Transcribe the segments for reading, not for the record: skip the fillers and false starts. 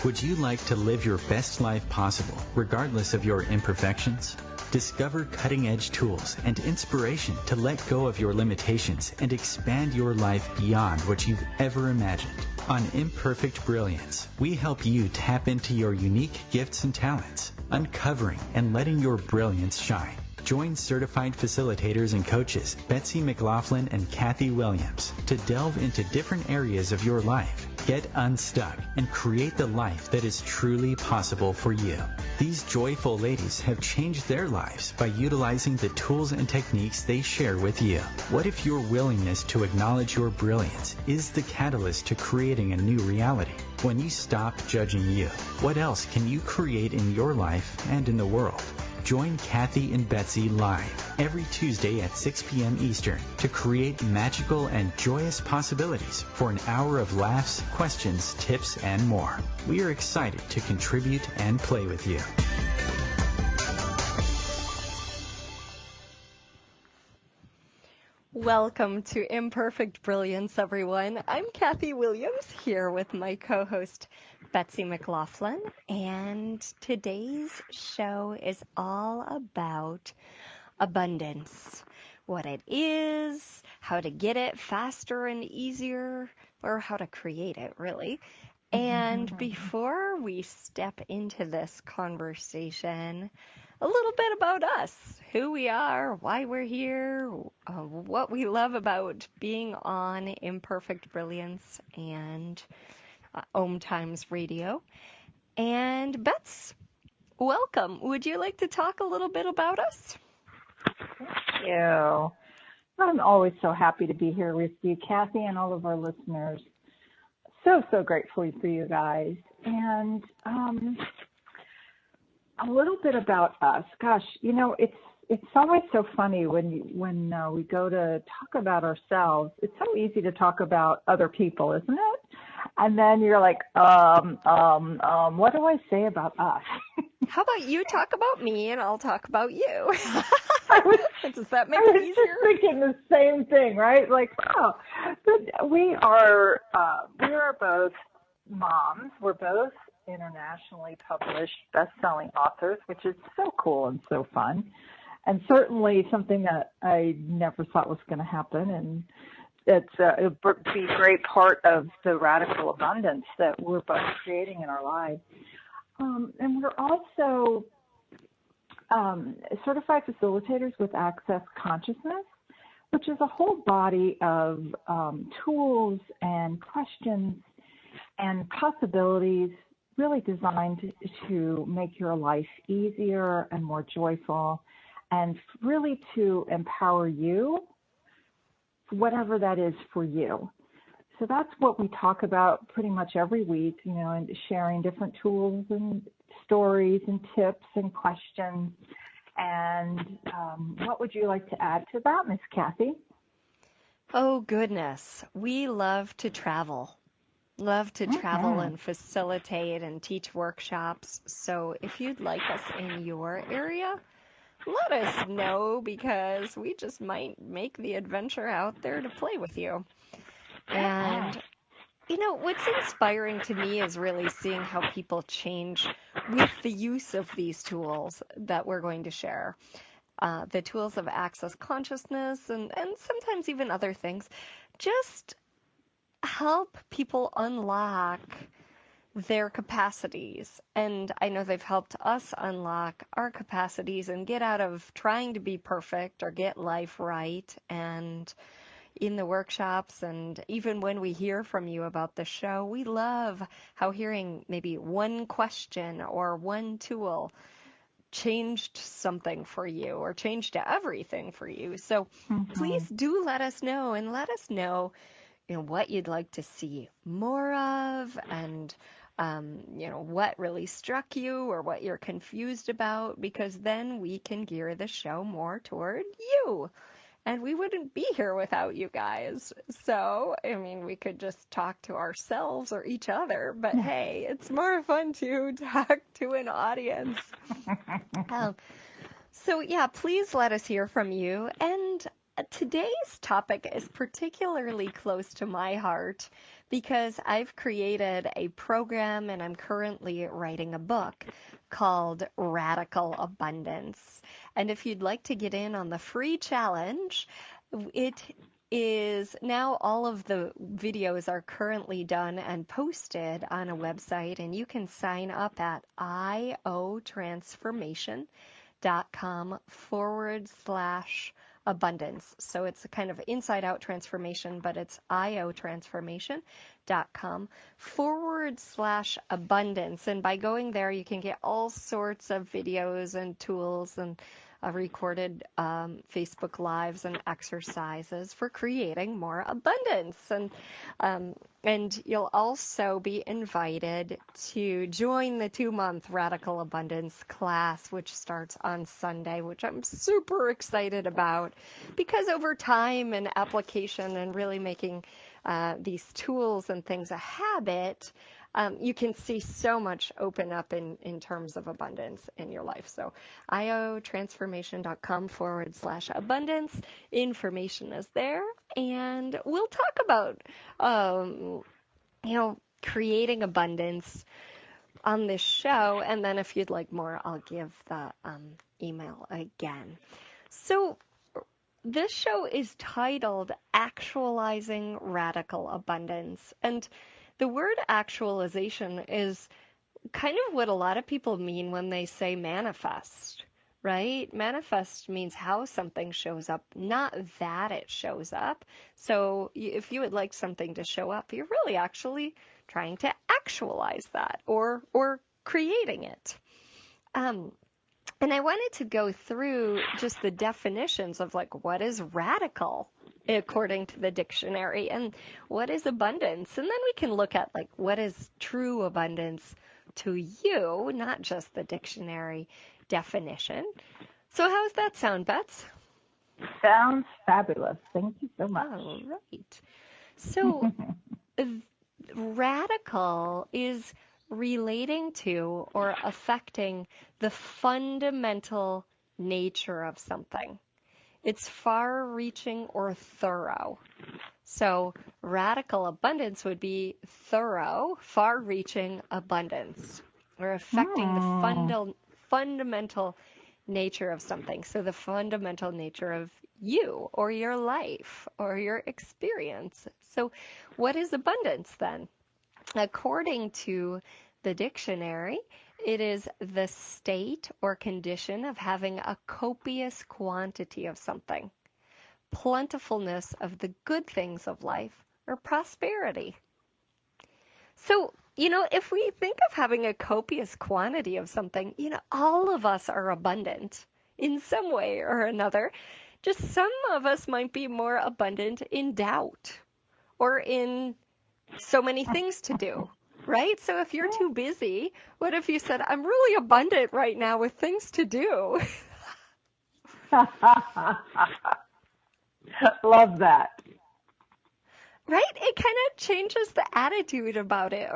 Would you like to live your best life possible, regardless of your imperfections? Discover cutting-edge tools and inspiration to let go of your limitations and expand your life beyond what you've ever imagined. On Imperfect Brilliance, we help you tap into your unique gifts and talents, uncovering and letting your brilliance shine. Join certified facilitators and coaches Betsy McLaughlin and Kathy Williams to delve into different areas of your life, get unstuck, and create the life that is truly possible for you. These joyful ladies have changed their lives by utilizing the tools and techniques they share with you. What if your willingness to acknowledge your brilliance is the catalyst to creating a new reality? When you stop judging you, what else can you create in your life and in the world? Join Kathy and Betsy live every Tuesday at 6 p.m. Eastern to create magical and joyous possibilities for an hour of laughs, questions, tips, and more. We are excited to contribute and play with you. Welcome to Imperfect Brilliance, everyone. I'm Kathy Williams here with my co-host Betsy McLaughlin, and today's show is all about abundance, what it is, how to get it faster and easier, or how to create it, really. And before we step into this conversation, a little bit about us, who we are, why we're here, what we love about being on Imperfect Brilliance and OMTimes Radio. And Bets, welcome. Would you like to talk a little bit about us? Thank you. I'm always so happy to be here with you, Kathy, and all of our listeners. So grateful for you guys. And a little bit about us. Gosh, you know, it's always so funny when we go to talk about ourselves. It's so easy to talk about other people, isn't it? And then you're like, what do I say about us? How about you talk about me and I'll talk about you? Does that make it easier? I was just thinking the same thing, right? Like, wow, but we are both moms. We're both internationally published best-selling authors, which is so cool and so fun, and certainly something that I never thought was going to happen. And it'll be a great part of the radical abundance that we're both creating in our lives. And we're also certified facilitators with Access Consciousness, which is a whole body of tools and questions and possibilities really designed to make your life easier and more joyful, and really to empower you, whatever that is for you. So that's what we talk about pretty much every week, you know, and sharing different tools and stories and tips and questions. And what would you like to add to that, Miss Kathy? Oh, goodness. We love to travel. Love to travel and facilitate and teach workshops. So if you'd like us in your area, let us know, because we just might make the adventure out there to play with you. And, you know, what's inspiring to me is really seeing how people change with the use of these tools that we're going to share. The tools of Access Consciousness and sometimes even other things. Just help people unlock their capacities. And I know they've helped us unlock our capacities and get out of trying to be perfect or get life right. And in the workshops, and even when we hear from you about the show, we love how hearing maybe one question or one tool changed something for you or changed everything for you. So please do let us know, and let us know, you know, what you'd like to see more of, and you know, what really struck you or what you're confused about, because then we can gear the show more toward you. And we wouldn't be here without you guys. So, I mean, we could just talk to ourselves or each other, but hey, it's more fun to talk to an audience. So yeah, please let us hear from you. And today's topic is particularly close to my heart because I've created a program and I'm currently writing a book called Radical Abundance. And if you'd like to get in on the free challenge, it is now all of the videos are currently done and posted on a website, and you can sign up at iotransformation.com/abundance. So it's a kind of inside out transformation, but it's iotransformation.com/abundance. And by going there, you can get all sorts of videos and tools and recorded Facebook Lives and exercises for creating more abundance. And you'll also be invited to join the 2-month Radical Abundance class, which starts on Sunday, which I'm super excited about because over time and application and really making these tools and things a habit, you can see so much open up in terms of abundance in your life. So iotransformation.com/abundance. Information is there. And we'll talk about, creating abundance on this show. And then if you'd like more, I'll give the email again. So this show is titled Actualizing Radical Abundance. And the word actualization is kind of what a lot of people mean when they say manifest, right? Manifest means how something shows up, not that it shows up. So if you would like something to show up, you're really actually trying to actualize that or creating it. And I wanted to go through just the definitions of what is radical according to the dictionary and what is abundance. And then we can look at what is true abundance to you, not just the dictionary definition. So how's that sound, Bets? Sounds fabulous. Thank you so much. All right. So radical is relating to or affecting the fundamental nature of something. It's far-reaching or thorough. So radical abundance would be thorough, far-reaching abundance, or affecting the fundamental nature of something. So the fundamental nature of you or your life or your experience. So what is abundance then? According to the dictionary, it is the state or condition of having a copious quantity of something, plentifulness of the good things of life, or prosperity. So, if we think of having a copious quantity of something, all of us are abundant in some way or another. Just some of us might be more abundant in doubt or in so many things to do, right? So if you're too busy, what if you said, I'm really abundant right now with things to do? Love that. Right? It kind of changes the attitude about it,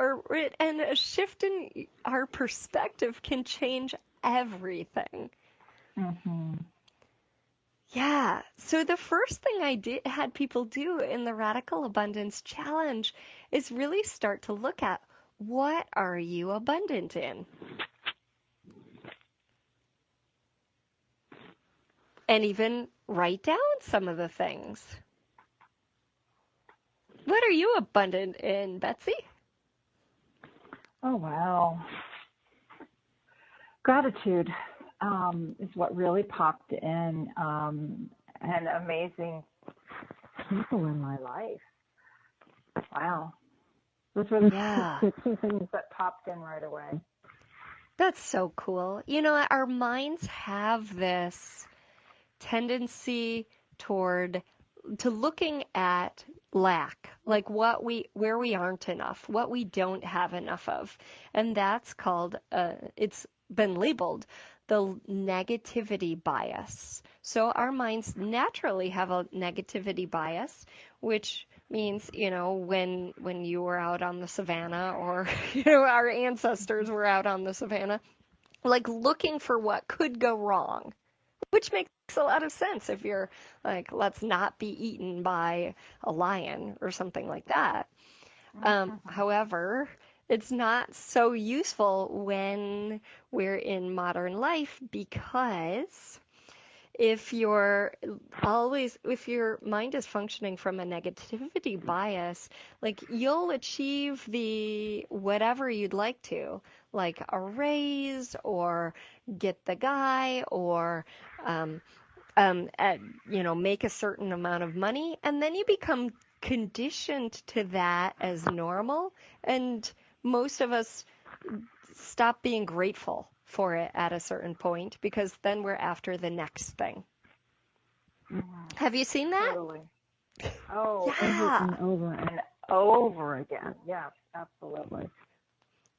and a shift in our perspective can change everything. Mm-hmm. Yeah. So the first thing I had people do in the Radical Abundance Challenge is really start to look at what are you abundant in? And even write down some of the things. What are you abundant in, Betsy? Oh, wow. Gratitude is what really popped in, and amazing people in my life. Wow. Those were the two things that popped in right away. That's so cool. Our minds have this tendency to looking at lack, like where we aren't enough, what we don't have enough of. And that's called, it's been labeled the negativity bias. So our minds naturally have a negativity bias, which means, when you were out on the savannah or, our ancestors were out on the savannah, looking for what could go wrong. which makes a lot of sense if you're like, let's not be eaten by a lion or something like that. However, it's not so useful when we're in modern life because if your mind is functioning from a negativity bias, like you'll achieve the whatever you'd like to, like a raise or get the guy or make a certain amount of money, and then you become conditioned to that as normal, and most of us stop being grateful for it at a certain point because then we're after the next thing. Have you seen that? Totally. Oh, Yeah. over and over and over again. Yes, absolutely.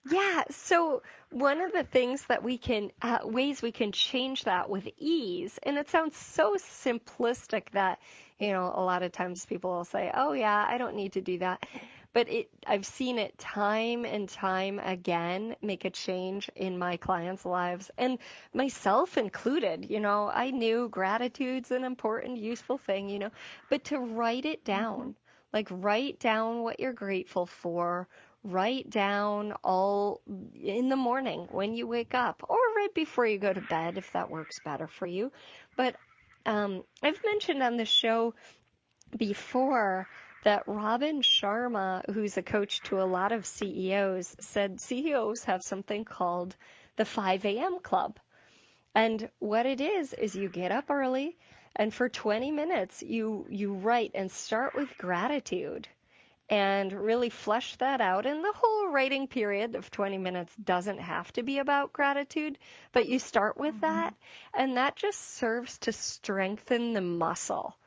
Yeah, so one of the things that ways we can change that with ease, and it sounds so simplistic that, a lot of times people will say, oh yeah, I don't need to do that. But I've seen it time and time again make a change in my clients' lives, and myself included. I knew gratitude's an important, useful thing, but to write it down, like write down what you're grateful for. Write down all in the morning when you wake up or right before you go to bed if that works better for you. But I've mentioned on the show before that Robin Sharma, who's a coach to a lot of CEOs, said CEOs have something called the 5 a.m. club. And what it is you get up early and for 20 minutes you write and start with gratitude. And really flesh that out. And the whole writing period of 20 minutes doesn't have to be about gratitude, but you start with that, and that just serves to strengthen the muscle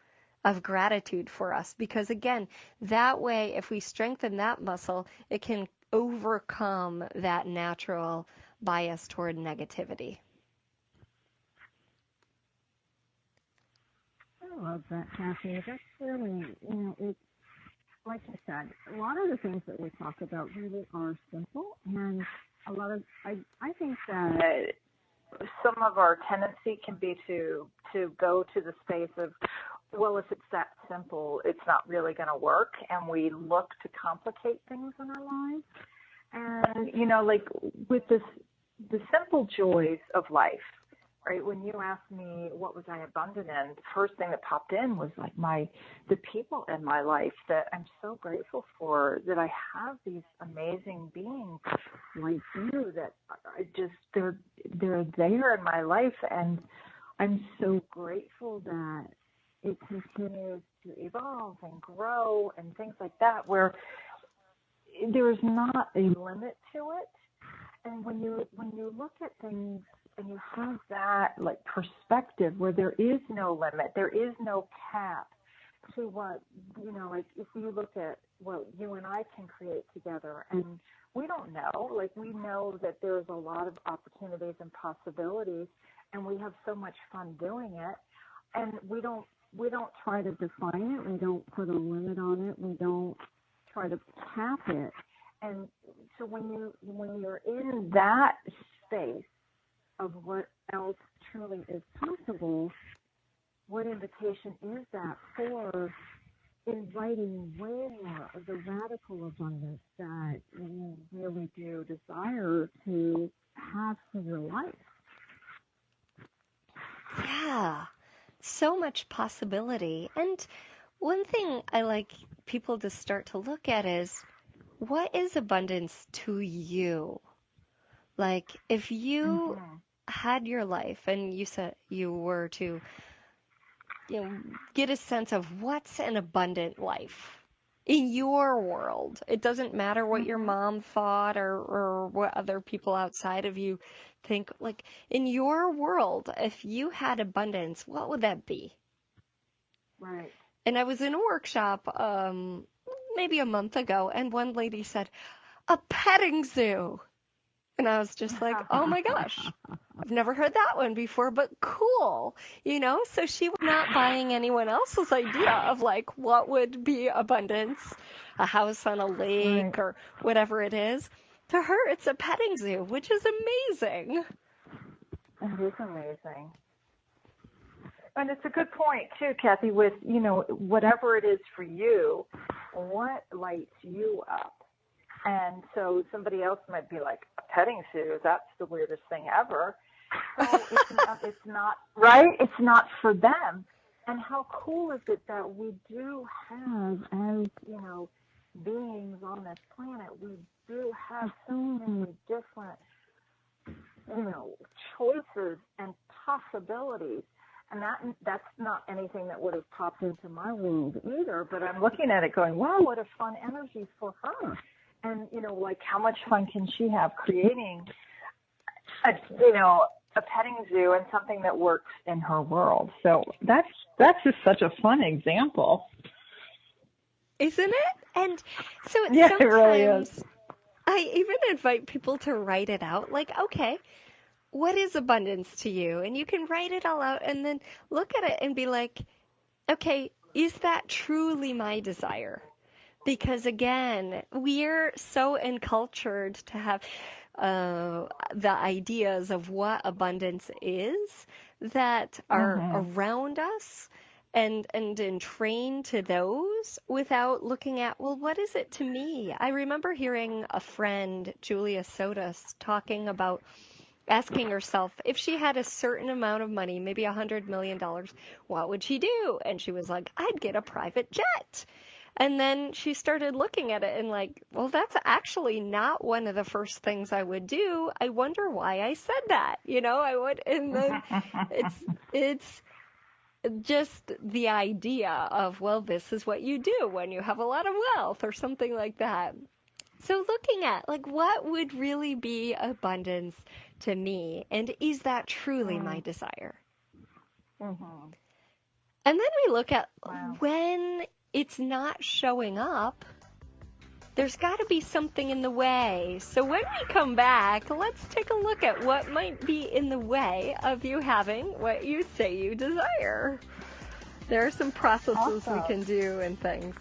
of gratitude for us. Because again, that way, if we strengthen that muscle, it can overcome that natural bias toward negativity. I love that, Kathy. That's really, it's like you said, a lot of the things that we talk about really are simple, and a lot of, I think that some of our tendency can be to go to the space of, well, if it's that simple, it's not really going to work, and we look to complicate things in our lives. And, like with the simple joys of life, right? When you asked me what was I abundant in, the first thing that popped in was like the people in my life that I'm so grateful for, that I have these amazing beings like you that they're there in my life, and I'm so grateful that it continues to evolve and grow and things like that, where there's not a limit to it. And when you look at things and you have that like perspective where there is no limit, there is no cap to what, like if you look at what you and I can create together, and we don't know, like we know that there's a lot of opportunities and possibilities, and we have so much fun doing it, and we don't try to define it, we don't put a limit on it, we don't try to cap it. And so when you're in that space of what else truly is possible, what invitation is that for inviting way more of the radical abundance that you really do desire to have for your life? Yeah, so much possibility. And one thing I like people to start to look at is, what is abundance to you? Like, if you had your life and you said you were to, get a sense of what's an abundant life in your world. It doesn't matter what your mom thought or what other people outside of you think. Like, in your world, if you had abundance, what would that be? Right. And I was in a workshop maybe a month ago, and one lady said, a petting zoo. And I was just like, oh my gosh, I've never heard that one before, but cool, So she was not buying anyone else's idea of like what would be abundance, a house on a lake or whatever it is. To her, it's a petting zoo, which is amazing. It is amazing. And it's a good point too, Kathy, with, whatever it is for you, what lights you up. And so somebody else might be like, a petting zoo, that's the weirdest thing ever. So it's not, right? It's not for them. And how cool is it that we do have, as, beings on this planet, we do have so many different, choices and possibilities. And that's not anything that would have popped into my world either. But I'm looking at it going, wow, what a fun energy for her. And, like how much fun can she have creating, a petting zoo and something that works in her world. So that's just such a fun example. Isn't it? And so it really is. I even invite people to write it out. Like, okay, what is abundance to you? And you can write it all out and then look at it and be like, okay, is that truly my desire? Because again, we're so encultured to have the ideas of what abundance is that are around us and entrained to those without looking at, well, what is it to me? I remember hearing a friend, Julia Sodas, talking about asking herself if she had a certain amount of money, maybe $100 million, what would she do? And she was like, I'd get a private jet. And then she started looking at it and like, well, that's actually not one of the first things I would do. I wonder why I said that. I would, and then it's just the idea of, well, this is what you do when you have a lot of wealth or something like that. So looking at like, what would really be abundance to me? And is that truly my desire? Mm-hmm. And then we look at when it's not showing up, there's got to be something in the way. So when we come back, let's take a look at what might be in the way of you having what you say you desire. There are some processes we can do and things.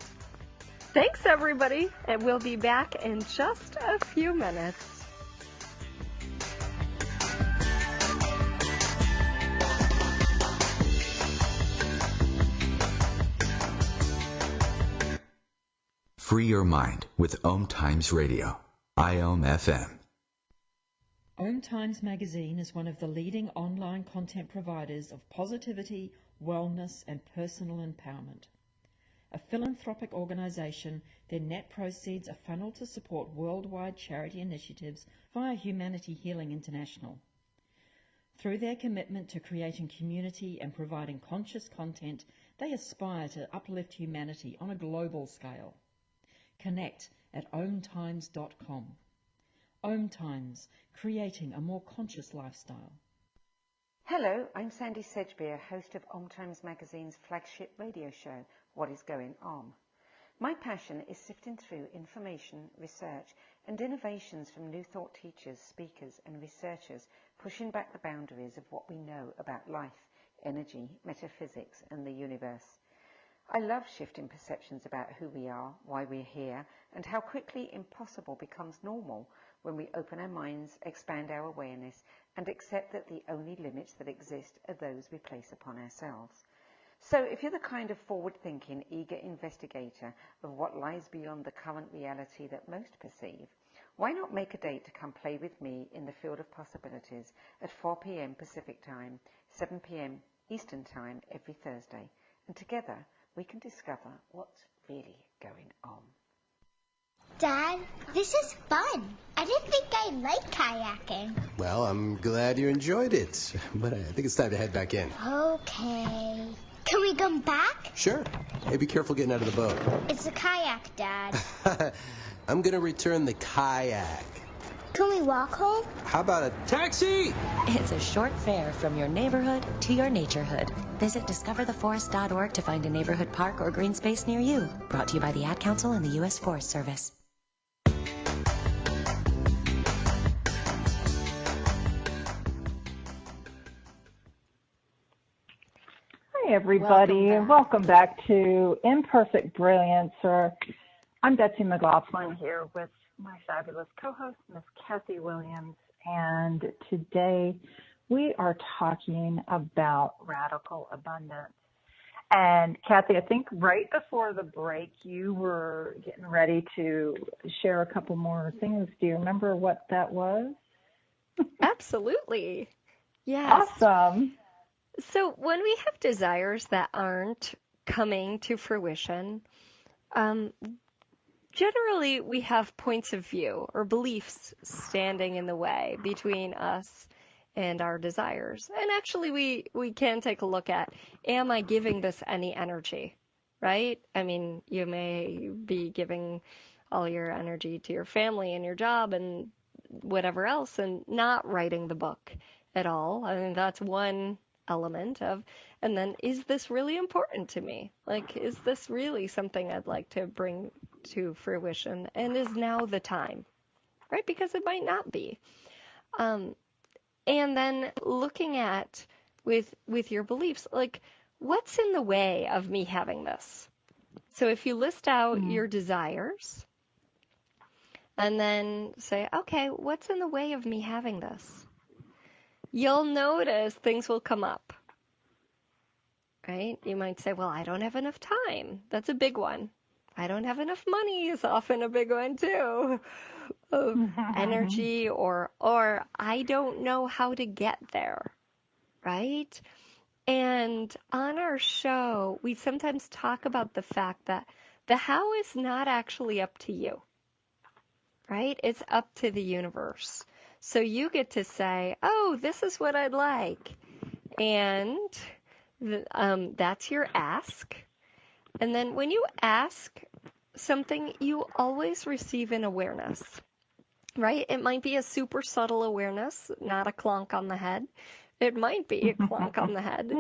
Thanks, everybody, and we'll be back in just a few minutes. Free your mind with OMTimes Radio, IOM FM. OMTimes magazine is one of the leading online content providers of positivity, wellness, and personal empowerment. A philanthropic organisation, their net proceeds are funneled to support worldwide charity initiatives via Humanity Healing International. Through their commitment to creating community and providing conscious content, they aspire to uplift humanity on a global scale. Connect at omtimes.com. OMTimes, creating a more conscious lifestyle. Hello, I'm Sandy Sedgbeer, host of OMTimes Magazine's flagship radio show, What is Going On? My passion is sifting through information, research, and innovations from new thought teachers, speakers, and researchers, pushing back the boundaries of what we know about life, energy, metaphysics, and the universe. I love shifting perceptions about who we are, why we're here, and how quickly impossible becomes normal when we open our minds, expand our awareness, and accept that the only limits that exist are those we place upon ourselves. So if you're the kind of forward-thinking, eager investigator of what lies beyond the current reality that most perceive, why not make a date to come play with me in the field of possibilities at 4 p.m. Pacific Time, 7 p.m. Eastern Time every Thursday, and together we can discover what's really going on. Dad, this is fun. I didn't think I liked kayaking. Well, I'm glad you enjoyed it, but I think it's time to head back in. Okay. Can we come back? Sure. Hey, be careful getting out of the boat. It's a kayak, Dad. I'm going to return the kayak. Can we walk home? How about a taxi? It's a short fare from your neighborhood to your naturehood. Visit discovertheforest.org to find a neighborhood park or green space near you. Brought to you by the Ad Council and the U.S. Forest Service. Hi, everybody. Welcome back to Imperfect Brilliance. I'm Betsy McLaughlin here with my fabulous co-host, Miss Kathy Williams, and today we are talking about radical abundance. And Kathy, I think right before the break, you were getting ready to share a couple more things. Do you remember what that was? Absolutely. Yes. Awesome. So when we have desires that aren't coming to fruition, generally we have points of view or beliefs standing in the way between us and our desires. And actually we can take a look at, am I giving this any energy, right? I mean, you may be giving all your energy to your family and your job and whatever else and not writing the book at all. I mean, that's one element of, and then is this really important to me? Like, is this really something I'd like to bring to fruition? And is now the time, right? Because it might not be. And then looking at with your beliefs, like, what's in the way of me having this? So if you list out your desires and then say, okay, what's in the way of me having this? You'll notice things will come up, right? You might say, well, I don't have enough time. That's a big one. I don't have enough money is often a big one too. Energy or I don't know how to get there, right? And on our show, we sometimes talk about the fact that the how is not actually up to you, right? It's up to the universe. So you get to say, oh, this is what I'd like. And that's your ask. And then when you ask something, you always receive an awareness, right? It might be a super subtle awareness, not a clonk on the head. It might be a clonk on the head.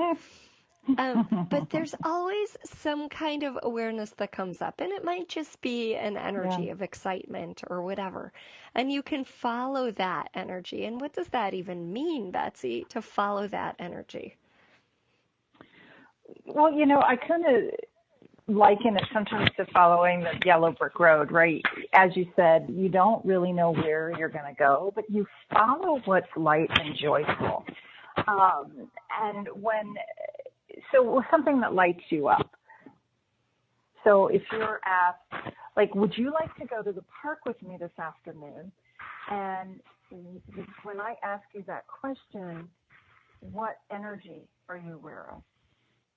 But there's always some kind of awareness that comes up, and it might just be an energy of excitement or whatever. And you can follow that energy. And what does that even mean, Betsy, to follow that energy? Well, I kind of liken it sometimes to following the yellow brick road, right? As you said, you don't really know where you're going to go, but you follow what's light and joyful. And so something that lights you up. So if you're asked, like, would you like to go to the park with me this afternoon? And when I ask you that question, what energy are you aware of?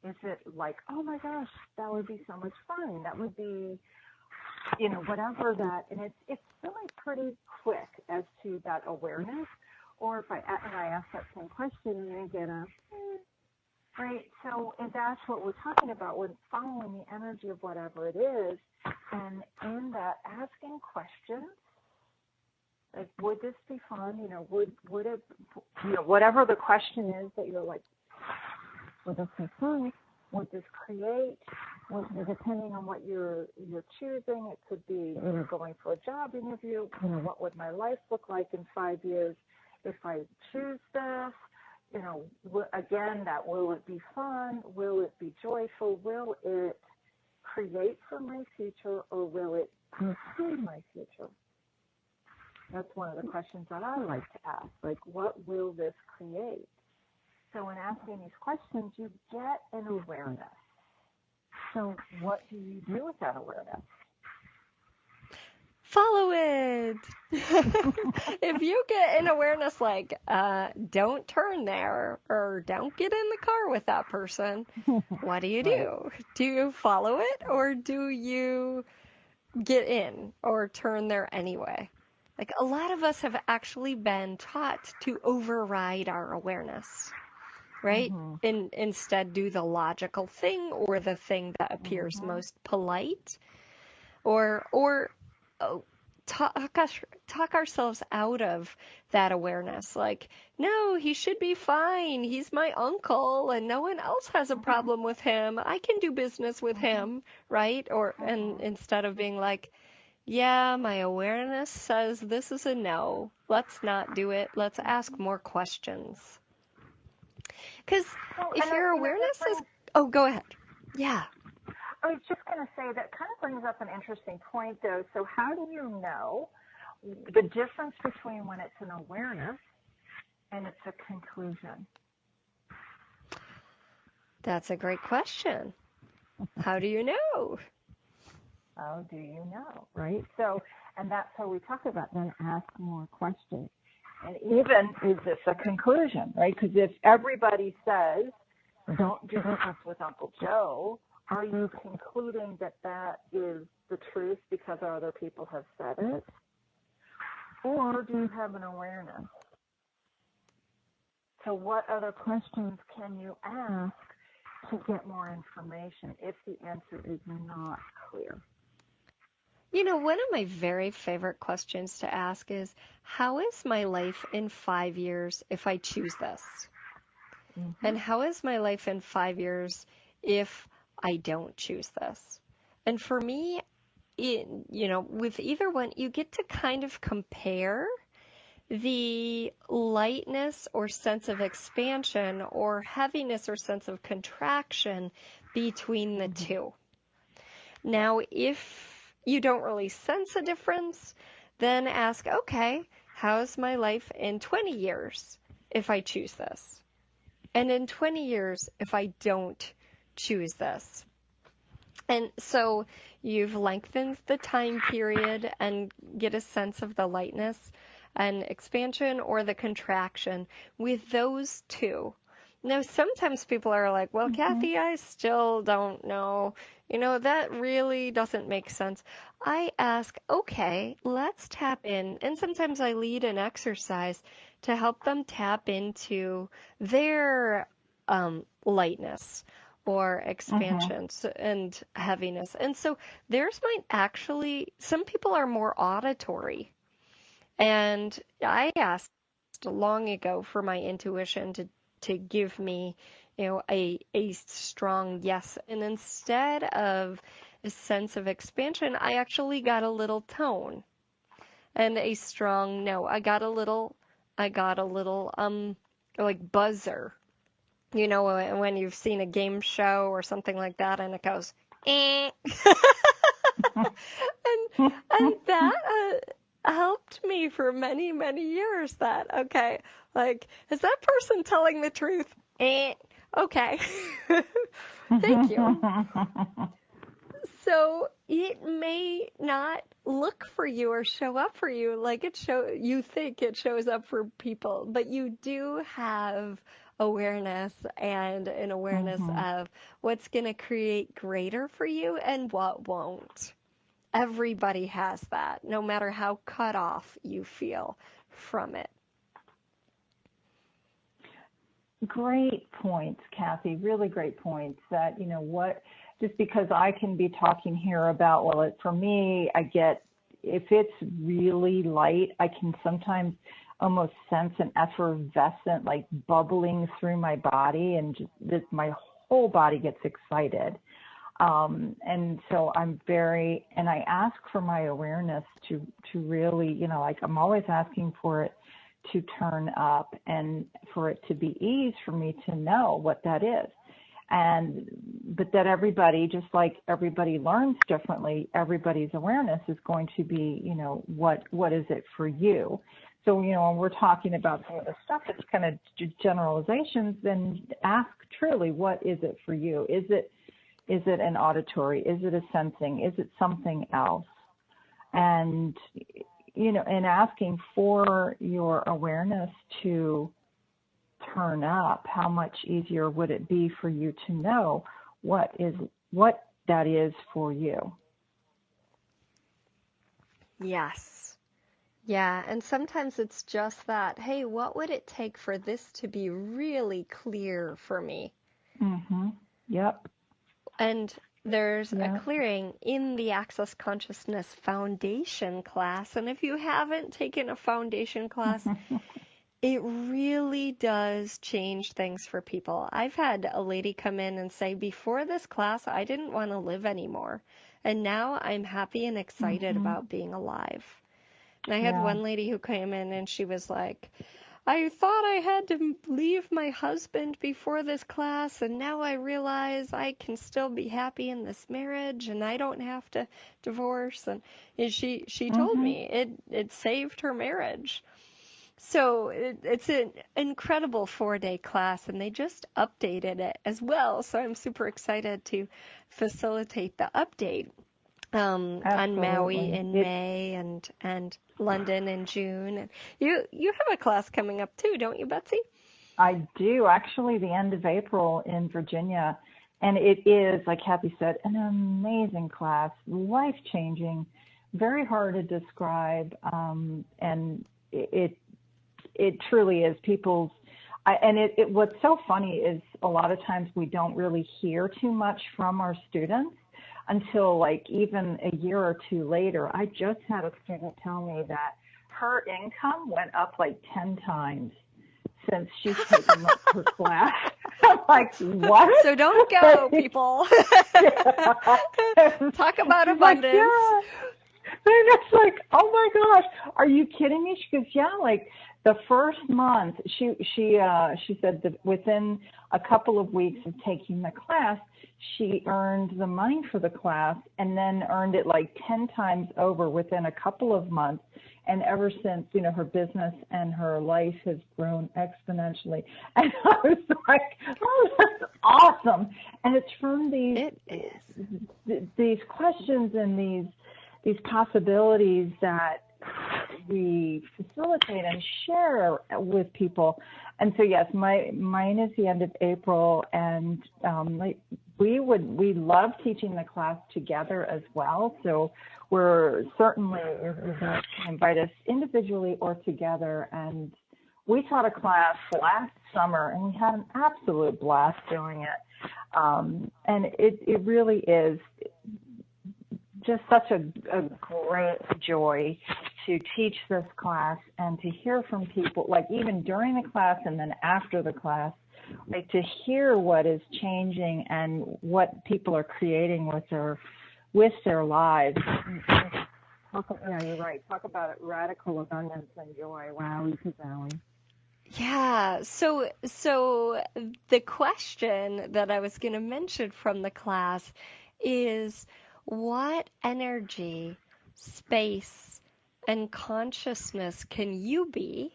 Is it like, oh my gosh, that would be so much fun. That would be, whatever that, and it's really pretty quick as to that awareness. Or if I ask that same question and I get a, right? So and that's what we're talking about. We're following the energy of whatever it is, and in that asking questions, like, would this be fun? Would it, whatever the question is that you're like, would this be fun? Would this create? Depending on what you're choosing, it could be going for a job interview. What would my life look like in 5 years if I choose this? Again, that will it be fun? Will it be joyful? Will it create for my future, or will it consume my future? That's one of the questions that I like to ask. Like, what will this create? So in asking these questions, you get an awareness. So what do you do with that awareness? Follow it. If you get an awareness like, don't turn there, or don't get in the car with that person, what do you do? Do you follow it, or do you get in or turn there anyway? Like, a lot of us have actually been taught to override our awareness, right? And instead do the logical thing or the thing that appears most polite, or talk ourselves out of that awareness. Like, no, he should be fine. He's my uncle and no one else has a problem with him. I can do business with him, right? And instead of being like, yeah, my awareness says this is a no. Let's not do it. Let's ask more questions. Because if your awareness is... Oh, go ahead. Yeah. I was just going to say that kind of brings up an interesting point, though. So how do you know the difference between when it's an awareness and it's a conclusion? That's a great question. How do you know? How do you know, right? So, and that's how we talk about then ask more questions. And even, is this a conclusion, right? Because if everybody says, don't do this with Uncle Joe, are you concluding that that is the truth because other people have said it? Or do you have an awareness? So what other questions can you ask to get more information if the answer is not clear? You know, one of my very favorite questions to ask is, how is my life in 5 years if I choose this? Mm-hmm. And how is my life in 5 years if I don't choose this? And for me, with either one, you get to kind of compare the lightness or sense of expansion or heaviness or sense of contraction between the two. Now, if you don't really sense a difference, then ask, okay, how's my life in 20 years if I choose this? And in 20 years if I don't choose this? And so you've lengthened the time period and get a sense of the lightness and expansion or the contraction with those two. Now, sometimes people are like, well, Kathy, I still don't know. That really doesn't make sense. I ask, okay, let's tap in. And sometimes I lead an exercise to help them tap into their lightness or expansions and heaviness. And so theirs might actually, some people are more auditory. And I asked long ago for my intuition to give me, a strong yes. And instead of a sense of expansion, I actually got a little tone and a strong no. I got a little like buzzer. When you've seen a game show or something like that and it goes, eh. and that helped me for many, many years that, okay, like, is that person telling the truth? Okay. Thank you. So it may not look for you or show up for you like you think it shows up for people, but you do have awareness and an awareness of what's going to create greater for you and what won't. Everybody has that, no matter how cut off you feel from it. Great points, Kathy. Really great points. That, just because I can be talking here about, for me, I get, if it's really light, I can sometimes almost sense an effervescent, like bubbling through my body, and just my whole body gets excited. And so and I ask for my awareness to really, I'm always asking for it to turn up and for it to be ease for me to know what that is. But that everybody, just like everybody learns differently, everybody's awareness is going to be, what is it for you? So, when we're talking about some of the stuff that's kind of generalizations, then ask truly, what is it for you? Is it an auditory? Is it a sensing? Is it something else? And, and asking for your awareness to turn up, how much easier would it be for you to know what that is for you? Yes. Yeah, and sometimes it's just that, hey, what would it take for this to be really clear for me? Yep. And there's a clearing in the Access Consciousness Foundation class. And if you haven't taken a foundation class, it really does change things for people. I've had a lady come in and say, before this class, I didn't want to live anymore. And now I'm happy and excited about being alive. And I had one lady who came in and she was like, I thought I had to leave my husband before this class, and now I realize I can still be happy in this marriage, and I don't have to divorce. And she told me it saved her marriage. So it's an incredible 4-day class, and they just updated it as well. So I'm super excited to facilitate the update on Maui in May and London in June. And you have a class coming up too, don't you, Betsy? I do, actually, the end of April in Virginia. And it is, like Kathy said, an amazing class, life-changing, very hard to describe, and it truly is people's. What's so funny is a lot of times we don't really hear too much from our students until like even a year or two later. I just had a student tell me that her income went up like 10 times since she's taken her class. I'm like, what? So don't go, people. Talk about abundance. Like, yeah. And it's like, oh my gosh, are you kidding me? She goes, yeah, like the first month, she said that within a couple of weeks of taking the class, she earned the money for the class and then earned it like 10 times over within a couple of months. And ever since, her business and her life has grown exponentially. And I was like, oh, that's awesome. And it's from these questions and these possibilities that we facilitate and share with people. And so, yes, mine is the end of April, and we love teaching the class together as well. So we're certainly, you're going to invite us individually or together. And we taught a class last summer, and we had an absolute blast doing it. And it really is just such a great joy to teach this class and to hear from people, like even during the class and then after the class, like to hear what is changing and what people are creating with their lives. Yeah, you're right. Talk about it, radical abundance and joy. Wow, Zowie. Yeah, so the question that I was going to mention from the class is, what energy, space, and consciousness can you be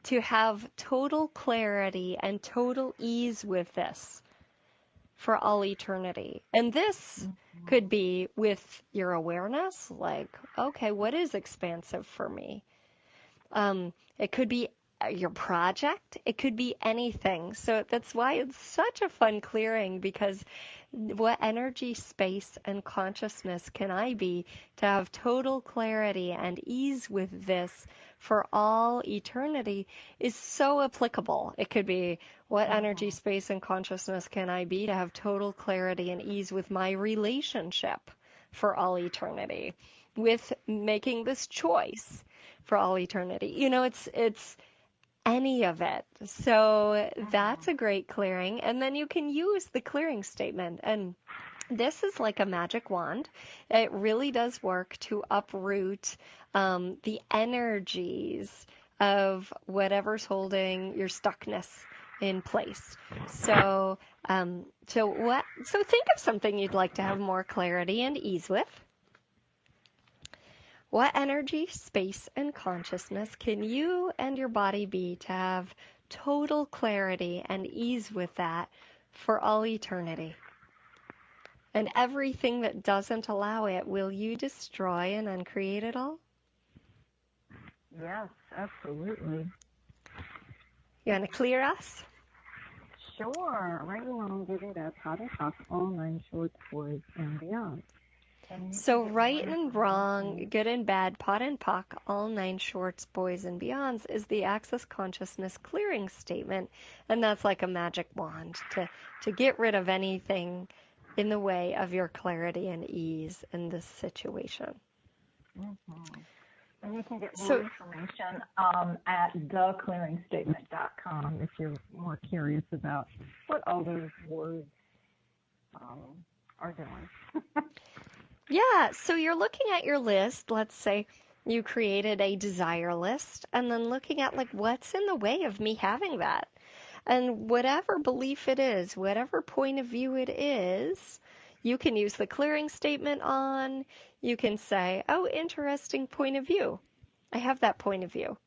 to have total clarity and total ease with this for all eternity? And this could be with your awareness, like, okay, what is expansive for me? It could be your project. It could be anything. So that's why it's such a fun clearing, because what energy, space, and consciousness can I be to have total clarity and ease with this for all eternity is so applicable. It could be, what energy, space, and consciousness can I be to have total clarity and ease with my relationship for all eternity, with making this choice for all eternity. It's any of it. So that's a great clearing. And then you can use the clearing statement. And this is like a magic wand. It really does work to uproot the energies of whatever's holding your stuckness in place. So think of something you'd like to have more clarity and ease with. What energy, space, and consciousness can you and your body be to have total clarity and ease with that for all eternity? And everything that doesn't allow it, will you destroy and uncreate it all? Yes, absolutely. You want to clear us? Sure. Right along with it, that's how to talk all 9 shorts, boys, and beyond. So right and wrong, good and bad, pot and pock, all 9 shorts, boys and beyonds is the Access Consciousness clearing statement. And that's like a magic wand to get rid of anything in the way of your clarity and ease in this situation. Mm-hmm. And you can get more information at theclearingstatement.com if you're more curious about what all those words are doing. Yeah, so you're looking at your list. Let's say you created a desire list, and then looking at like, what's in the way of me having that? And whatever belief it is, whatever point of view it is, you can use the clearing statement on. You can say, oh, interesting point of view. I have that point of view.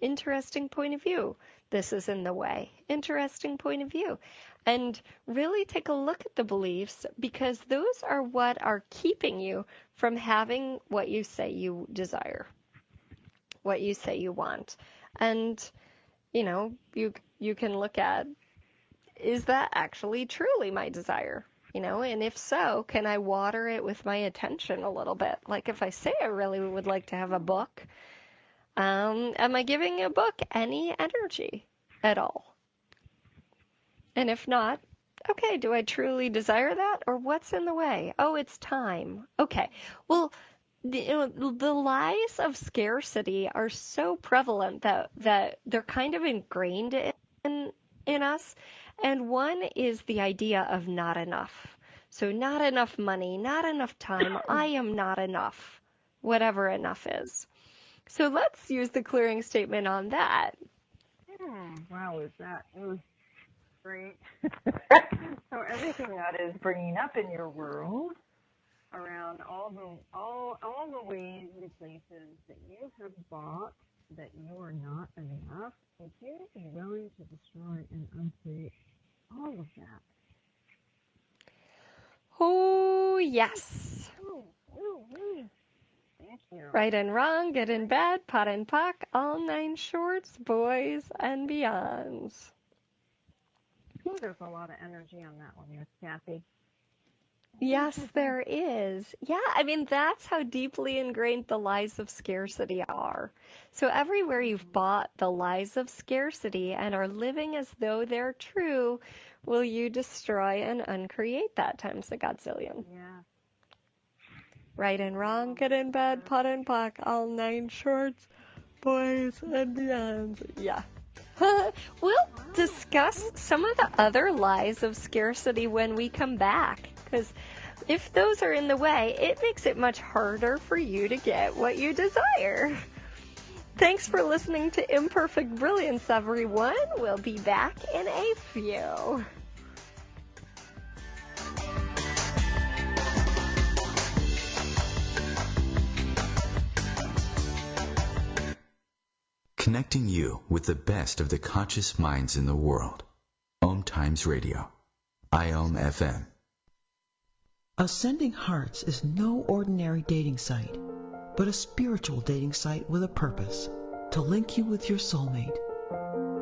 Interesting point of view. This is in the way. Interesting point of view. And really take a look at the beliefs, because those are what are keeping you from having what you say you desire, what you say you want. And, you can look at, is that actually truly my desire? And if so, can I water it with my attention a little bit? Like if I say I really would like to have a book, am I giving a book any energy at all? And if not, okay, do I truly desire that, or what's in the way? Oh, it's time. Okay, well, the lies of scarcity are so prevalent that they're kind of ingrained in us. And one is the idea of not enough. So not enough money, not enough time. I am not enough, whatever enough is. So let's use the clearing statement on that. Wow, it was great. So everything that is bringing up in your world around all the ways and places that you have bought that you are not enough, would you be willing to destroy and uncreate all of that? Oh, yes. Thank you. Right and wrong, good and bad, pot and pock, all 9 shorts, boys and beyonds. There's a lot of energy on that one, Miss Kathy. Yes, there is. Yeah, I mean, that's how deeply ingrained the lies of scarcity are. So everywhere you've bought the lies of scarcity and are living as though they're true, will you destroy and uncreate that times a godzillion? Yeah. Right and wrong, good and bad, pot and pock, all 9 shorts, boys and beyonds. Yeah. We'll discuss some of the other lies of scarcity when we come back, because if those are in the way, it makes it much harder for you to get what you desire. Thanks for listening to Imperfect Brilliance, everyone. We'll be back in a few. Connecting you with the best of the conscious minds in the world. OMTimes Radio. IOM-FM. Ascending Hearts is no ordinary dating site, but a spiritual dating site with a purpose, to link you with your soulmate.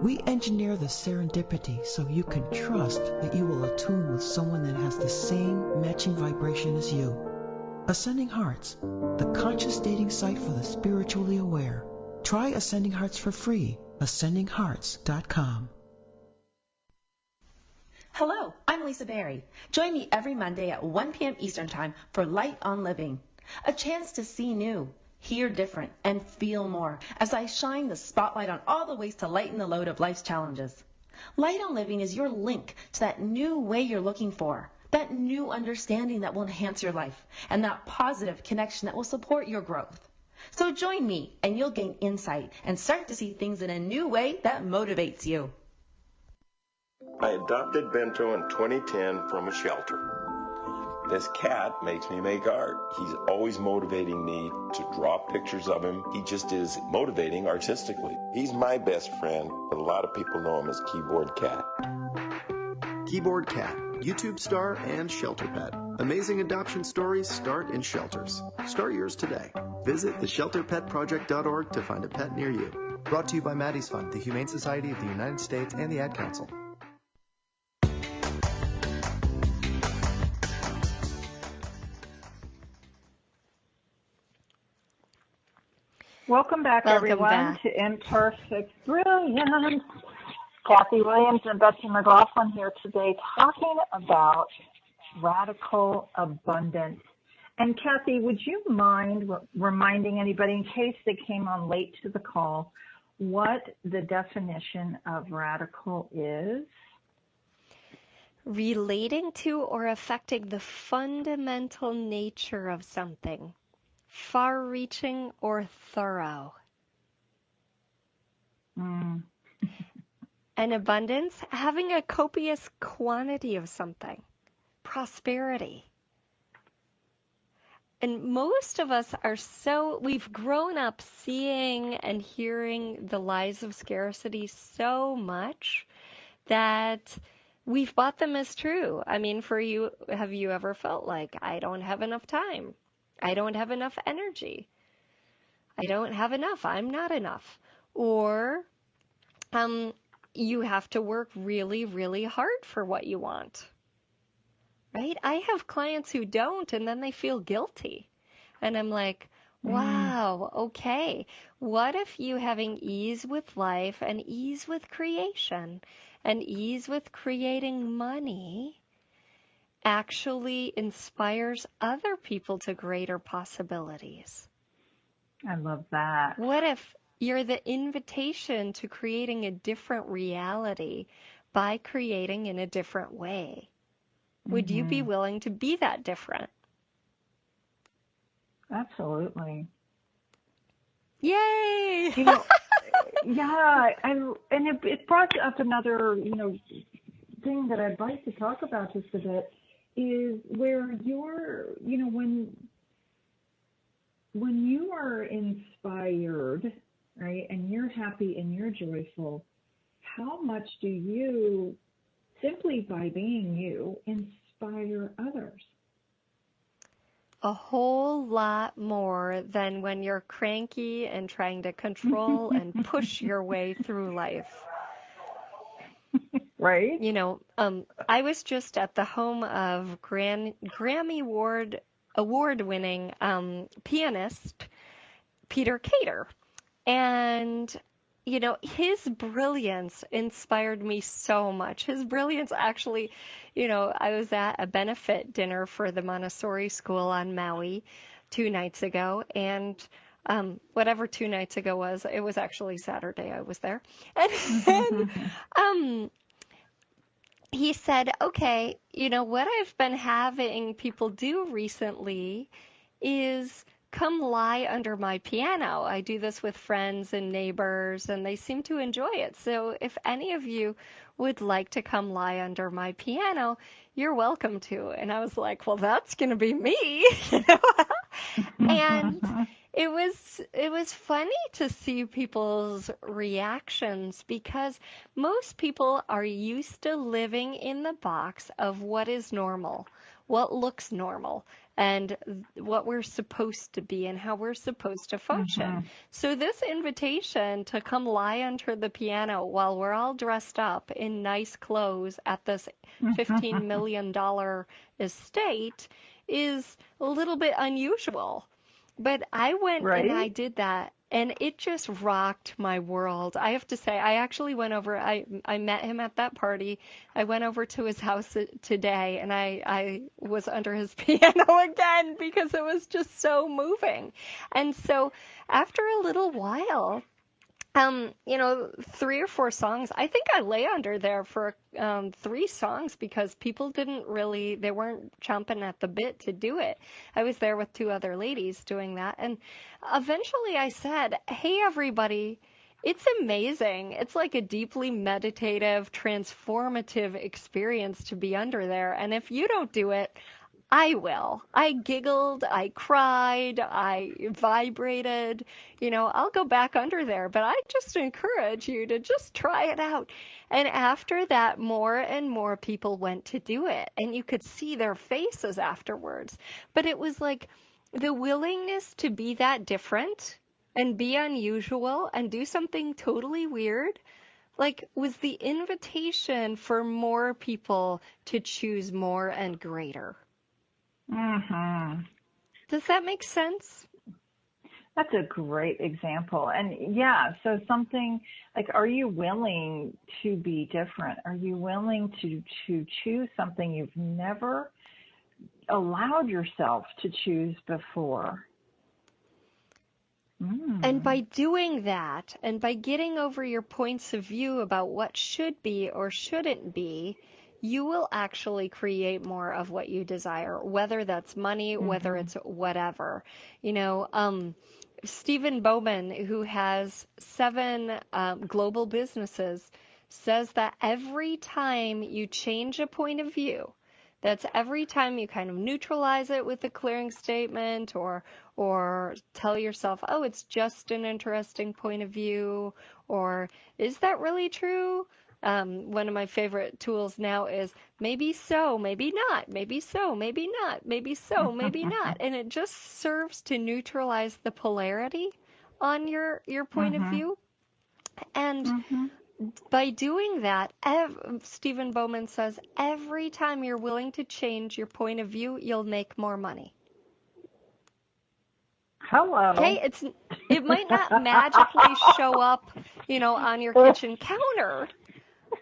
We engineer the serendipity so you can trust that you will attune with someone that has the same matching vibration as you. Ascending Hearts, the conscious dating site for the spiritually aware. Try Ascending Hearts for free. ascendinghearts.com. Hello, I'm Lisa Berry. Join me every Monday at 1 p.m. Eastern Time for Light on Living, a chance to see new, hear different, and feel more as I shine the spotlight on all the ways to lighten the load of life's challenges. Light on Living is your link to that new way you're looking for, that new understanding that will enhance your life, and that positive connection that will support your growth. So join me, and you'll gain insight and start to see things in a new way that motivates you. I adopted Bento in 2010 from a shelter. This cat makes me make art. He's always motivating me to draw pictures of him. He just is motivating artistically. He's my best friend, but a lot of people know him as Keyboard Cat. Keyboard Cat, YouTube star and shelter pet. Amazing adoption stories start in shelters. Start yours today. Visit theshelterpetproject.org to find a pet near you. Brought to you by Maddie's Fund, the Humane Society of the United States, and the Ad Council. Welcome back, everyone, to Imperfect Brilliance. Kathy Williams and Betsy McLaughlin here today talking about radical abundance. And Kathy, would you mind reminding anybody, in case they came on late to the call, what the definition of radical is? Relating to or affecting the fundamental nature of something. Far-reaching or thorough. And abundance, having a copious quantity of something. Prosperity. And most of us we've grown up seeing and hearing the lies of scarcity so much that we've bought them as true. I mean, for you, have you ever felt like, I don't have enough time? I don't have enough energy. I don't have enough. I'm not enough. Or you have to work really, really hard for what you want. Right? I have clients who don't, and then they feel guilty. And I'm like, wow, okay. What if you having ease with life and ease with creation and ease with creating money actually inspires other people to greater possibilities? I love that. What if you're the invitation to creating a different reality by creating in a different way? Would you be willing to be that different? Absolutely. Yay! Yeah, and it brought up another, thing that I'd like to talk about just a bit is where you're, when you are inspired, right, and you're happy and you're joyful, how much do you, simply by being you, inspire others? A whole lot more than when you're cranky and trying to control and push your way through life. Right? I was just at the home of Grammy award-winning pianist Peter Cater. And his brilliance inspired me so much. His brilliance actually, I was at a benefit dinner for the Montessori school on Maui 2 nights ago, and whatever 2 nights ago was, it was actually Saturday I was there. And he said, okay, what I've been having people do recently is come lie under my piano. I do this with friends and neighbors, and they seem to enjoy it. So if any of you would like to come lie under my piano, you're welcome to. And I was like, well, that's going to be me. And it was funny to see people's reactions, because most people are used to living in the box of what is normal, what looks normal, and what we're supposed to be and how we're supposed to function. So this invitation to come lie under the piano while we're all dressed up in nice clothes at this $15 million estate is a little bit unusual. But I went and I did that, and it just rocked my world. I have to say, I actually went over, I met him at that party. I went over to his house today, and I was under his piano again because it was just so moving. And so after a little while, 3 or 4 songs. I think I lay under there for 3 songs because people they weren't chomping at the bit to do it. I was there with 2 other ladies doing that. And eventually I said, hey, everybody, it's amazing. It's like a deeply meditative, transformative experience to be under there. And if you don't do it, I will. I giggled, I cried, I vibrated, I'll go back under there, but I just encourage you to just try it out. And after that, more and more people went to do it, and you could see their faces afterwards. But it was like the willingness to be that different and be unusual and do something totally weird, was the invitation for more people to choose more and greater. Does that make sense? That's a great example. And yeah, so something like, are you willing to be different? Are you willing to choose something you've never allowed yourself to choose before? And by doing that, and by getting over your points of view about what should be or shouldn't be, you will actually create more of what you desire, whether that's money, whether it's whatever. Stephen Bowman, who has 7 global businesses, says that every time you change a point of view, That's every time you kind of neutralize it with a clearing statement or tell yourself, oh, it's just an interesting point of view, or is that really true? One of my favorite tools now is maybe so, maybe not, maybe so, maybe not, maybe so, maybe not. And it just serves to neutralize the polarity on your point of view. And by doing that, Stephen Bowman says, every time you're willing to change your point of view, you'll make more money. Hello. Okay, it might not magically show up, on your kitchen counter,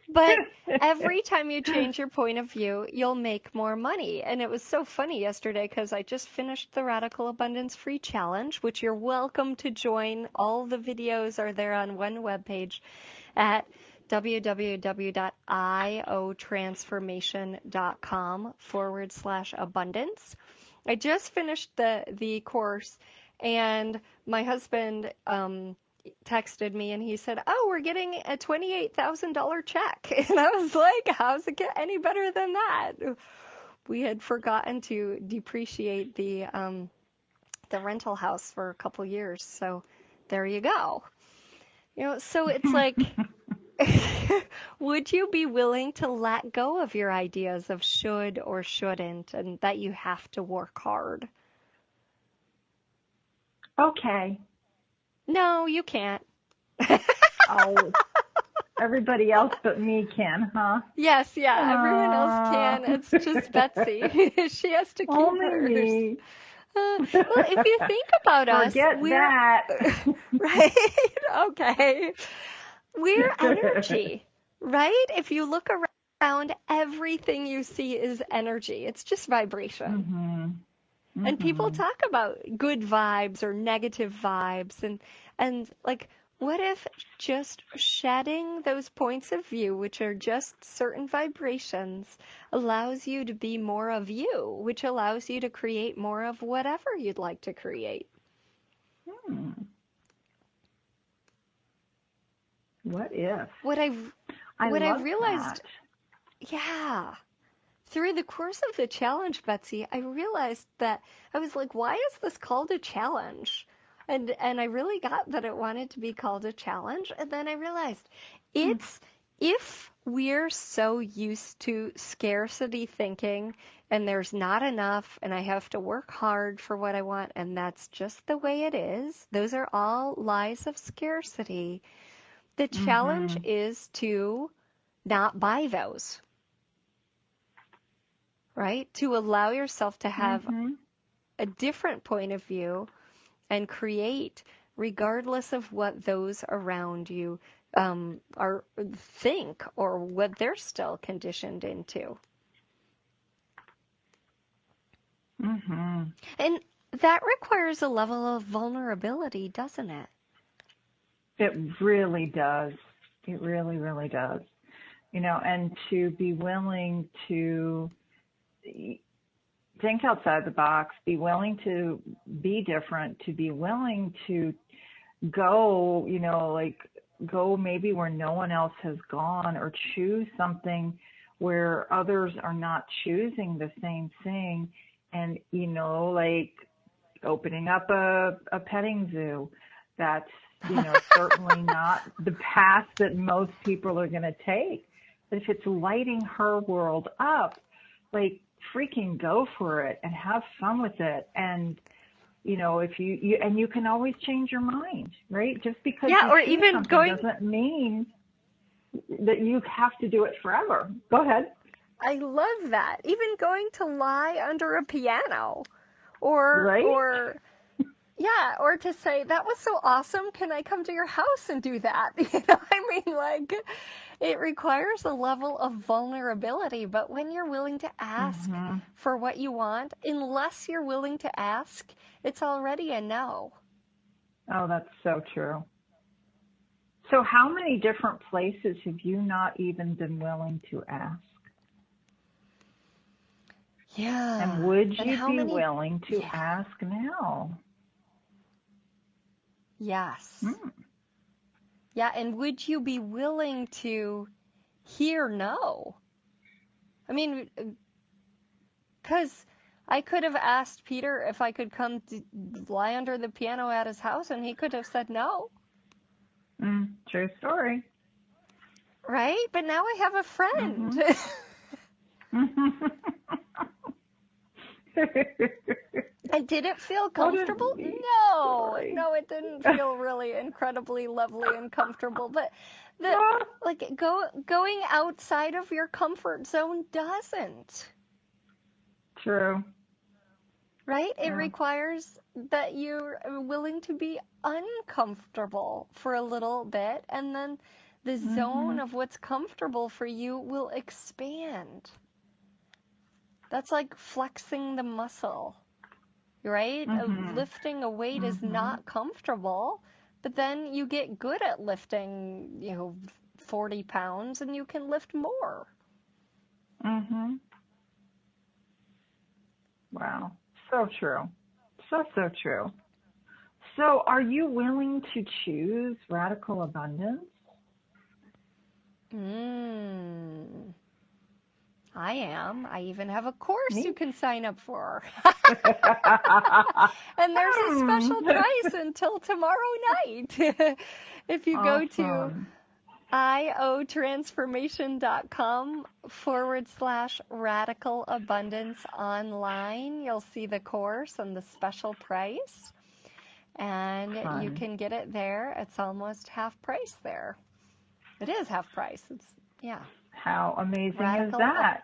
but every time you change your point of view, you'll make more money. And it was so funny yesterday because I just finished the Radical Abundance Free Challenge, which you're welcome to join. All the videos are there on one webpage at www.iotransformation.com/abundance. I just finished the course, and my husband texted me and he said, oh, we're getting a $28,000 check. And I was like, how's it get any better than that? We had forgotten to depreciate the rental house for a couple years. So there you go. So it's like, would you be willing to let go of your ideas of should or shouldn't and that you have to work hard? Okay. No, you can't. Oh, everybody else but me can, huh? Yes, yeah, everyone else can. It's just Betsy. She has to keep hers. Me. Well, if you think about us, Forget that. Right? Okay. We're energy, right? If you look around, everything you see is energy. It's just vibration. And people talk about good vibes or negative vibes, and like, what if just shedding those points of view, which are just certain vibrations, allows you to be more of you, which allows you to create more of whatever you'd like to create? What if? What I realized, that. yeah. Through the course of the challenge, Betsy, I realized that I was like, why is this called a challenge? And I really got that it wanted to be called a challenge. And then I realized it's if we're so used to scarcity thinking and there's not enough and I have to work hard for what I want and that's just the way it is. Those are all lies of scarcity. The challenge is to not buy those. Right? To allow yourself to have a different point of view and create regardless of what those around you think or what they're still conditioned into. And that requires a level of vulnerability, doesn't it? It really does. It really, really does. And to be willing to think outside the box, be willing to be different, to be willing to go, go maybe where no one else has gone or choose something where others are not choosing the same thing. And, like opening up a petting zoo, that's, certainly not the path that most people are going to take. But if it's lighting her world up, like, freaking go for it and have fun with it. And, if you and you can always change your mind, right? Just because you or choose even something doesn't mean that you have to do it forever. Go ahead. I love that. Even going to lie under a piano or to say, that was so awesome. Can I come to your house and do that? It requires a level of vulnerability, but when you're willing to ask for what you want, unless you're willing to ask, it's already a no. Oh, that's so true. So how many different places have you not even been willing to ask? Yeah. And would you be willing to ask now? Yes. Yeah, and would you be willing to hear no? I mean, Because I could have asked Peter if I could come lie under the piano at his house, and he could have said no. True story. Right? But now I have a friend. And did it feel comfortable? No, it didn't feel really incredibly lovely and comfortable. But going outside of your comfort zone doesn't. True. Right? It requires that you're willing to be uncomfortable for a little bit, and then the zone of what's comfortable for you will expand. That's like flexing the muscle, right? Lifting a weight is not comfortable, but then you get good at lifting, 40 pounds, and you can lift more. Wow. So true. So true. So are you willing to choose radical abundance? I am. I even have a course you can sign up for. And there's a special price until tomorrow night. If you go to iotransformation.com/radical abundance online, you'll see the course and the special price. And you can get it there. It's almost half price there. It is half price. How amazing is that?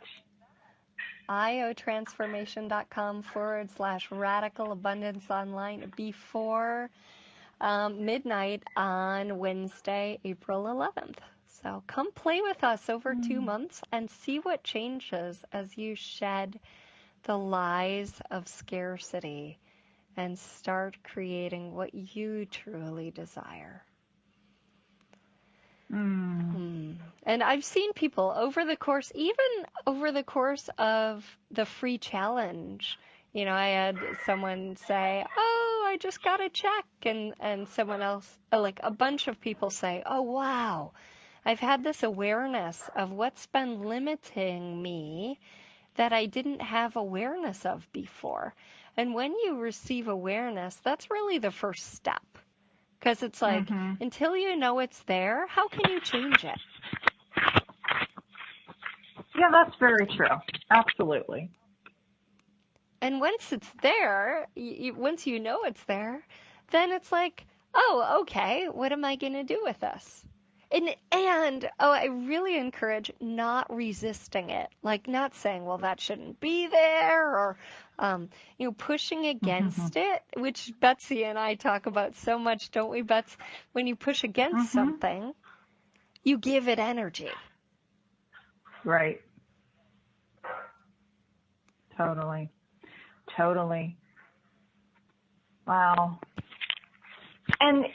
iotransformation.com/radical abundance online before midnight on Wednesday, April 11th. So come play with us over 2 months and see what changes as you shed the lies of scarcity and start creating what you truly desire. And I've seen people over the course of the free challenge. I had someone say, "Oh, I just got a check," and someone else, like a bunch of people say, "Oh, wow, I've had this awareness of what's been limiting me that I didn't have awareness of before." And when you receive awareness, that's really the first step. Because it's like, until you know it's there, how can you change it? Yeah, that's very true. Absolutely. And once it's there, once you know it's there, then it's like, oh, okay, what am I going to do with this? And I really encourage not resisting it, like not saying, well, that shouldn't be there, or pushing against it, which Betsy and I talk about so much, don't we, Bets? When you push against something, you give it energy. Right. Totally. Wow. And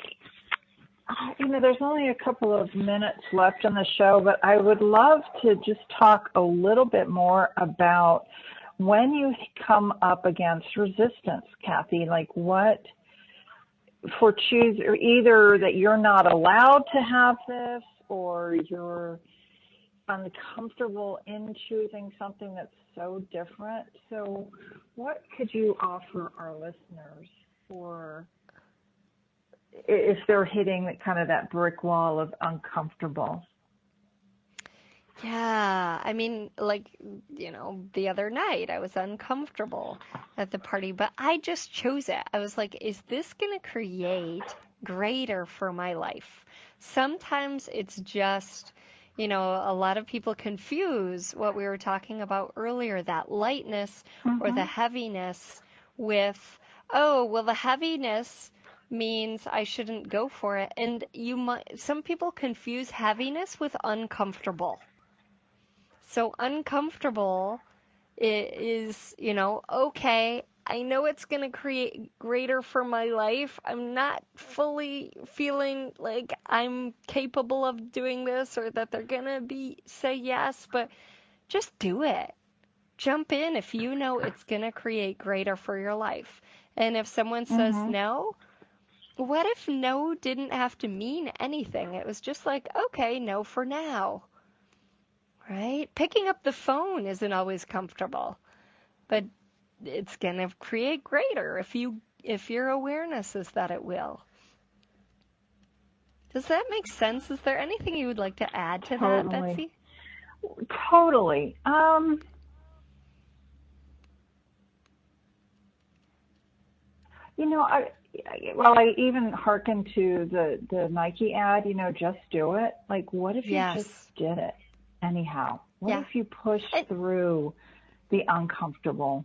there's only a couple of minutes left in the show, but I would love to just talk a little bit more about when you come up against resistance, Kathy, like what for choose, or either that you're not allowed to have this, or you're uncomfortable in choosing something that's so different. So what could you offer our listeners for if they're hitting that brick wall of uncomfortable? Yeah, I mean, the other night I was uncomfortable at the party, but I just chose it. I was like, is this going to create greater for my life? Sometimes it's just, a lot of people confuse what we were talking about earlier, that lightness or the heaviness with, the heaviness means I shouldn't go for it. And some people confuse heaviness with uncomfortable. So uncomfortable is, okay, I know it's going to create greater for my life. I'm not fully feeling like I'm capable of doing this, or that they're going to say yes, but just do it. Jump in if you know it's going to create greater for your life. And if someone says no, what if no didn't have to mean anything? It was just like, okay, no for now. Right? Picking up the phone isn't always comfortable. but it's going to create greater if your awareness is that it will. Does that make sense? Is there anything you would like to add to that, Betsy? Totally. I even hearken to the Nike ad, just do it. Like, what if you just did it anyhow? What if you pushed through the uncomfortable?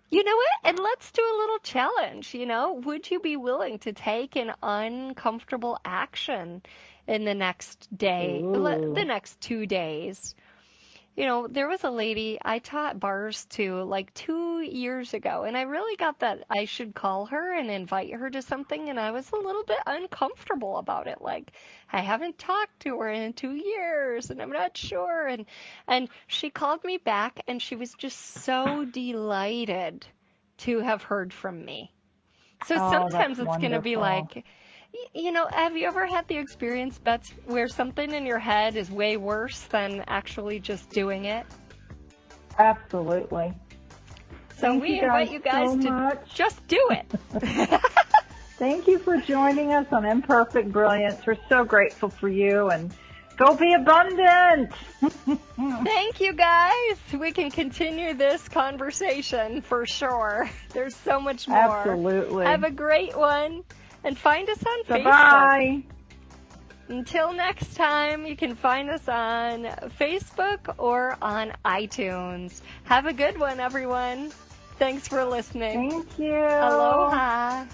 You know what? And let's do a little challenge, Would you be willing to take an uncomfortable action in the next day, the next 2 days? There was a lady I taught bars to like 2 years ago, and I really got that I should call her and invite her to something, and I was a little bit uncomfortable about it. Like, I haven't talked to her in 2 years, and I'm not sure. And she called me back, and she was just so delighted to have heard from me. So sometimes it's going to be like, have you ever had the experience, Bets, where something in your head is way worse than actually just doing it? Absolutely. So we invite you guys to just do it. Thank you for joining us on Imperfect Brilliance. We're so grateful for you, and go be abundant. Thank you, guys. We can continue this conversation for sure. There's so much more. Absolutely. Have a great one. And find us on Facebook. Bye. Until next time, you can find us on Facebook or on iTunes. Have a good one, everyone. Thanks for listening. Thank you. Aloha.